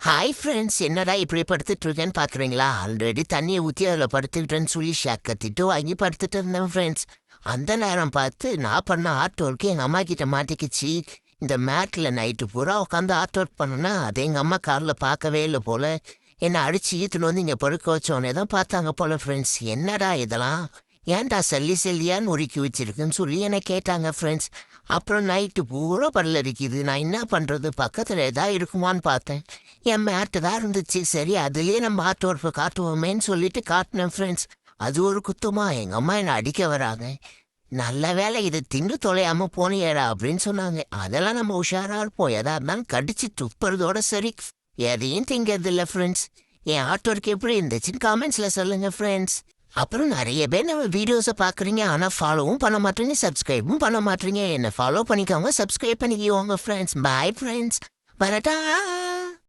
Hi friends, என்னடா இப்படி படுத்துட்டு இருக்கேன்னு பார்க்குறீங்களா? ஆல்ரெடி தண்ணியை ஊற்றி அதில் படுத்துக்கிட்டேன்னு சொல்லி கத்திட்டு வாங்கி படுத்துட்டு இருந்தேன் ஃப்ரெண்ட்ஸ். அந்த நேரம் பார்த்து நான் பண்ண ஆர்ட் ஒர்க்கு எங்கள் அம்மா கிட்ட மாட்டிக்கிச்சு. இந்த மேட்டில் நைட்டு பூரா உட்காந்து ஆர்ட் ஒர்க் பண்ணுனா அதை எங்கள் அம்மா காலில் பார்க்கவே இல்லை போல. என்னை அடிச்சு ஈத்துன்னு வந்து இங்கே படுக்க வச்சோன்னே தான் பார்த்தாங்க போல ஃப்ரெண்ட்ஸ். என்னடா இதெல்லாம், ஏன்டா சல்லி சல்லியான்னு உருக்கி வச்சிருக்குன்னு சொல்லி என்னை கேட்டாங்க ஃப்ரெண்ட்ஸ். அப்புறம் நைட்டு பூரா பல்ல இருக்குது. நான் என்ன பண்ணுறது, பக்கத்தில் எதாவது இருக்குமான்னு பார்த்தேன். என் மேட்டு தான் இருந்துச்சு. சரி, அதுலேயே நம்ம ஆர்ட் ஒர்க்கு காட்டுவோமேன்னு சொல்லிட்டு காட்டினேன் ஃப்ரெண்ட்ஸ். அது ஒரு குத்தமா எங்கள் அம்மா என்னை அடிக்க வராங்க. நல்ல வேலை இதை தின்னு தொலையாம போனியேடா அப்படின்னு சொன்னாங்க. அதெல்லாம் நம்ம உஷாரா இருப்போம். எதா இருந்தாலும் கடிச்சு துப்புறதோட சரி, எதையும் திங்கிறது இல்லை ஃப்ரெண்ட்ஸ். என் ஆர்ட் ஒர்க் எப்படி இருந்துச்சுன்னு காமெண்ட்ஸில் சொல்லுங்க ஃப்ரெண்ட்ஸ். அப்புறம் நிறைய பேர் நம்ம வீடியோஸை பார்க்குறீங்க, ஆனால் ஃபாலோவும் பண்ண மாட்டீங்க, சப்ஸ்கிரைபும் பண்ண மாட்டீங்க. என்னை ஃபாலோ பண்ணிக்கோங்க, சப்ஸ்கிரைப் பண்ணிக்கோங்க ஃப்ரெண்ட்ஸ். பாய் ஃப்ரெண்ட்ஸ், வரட்டா.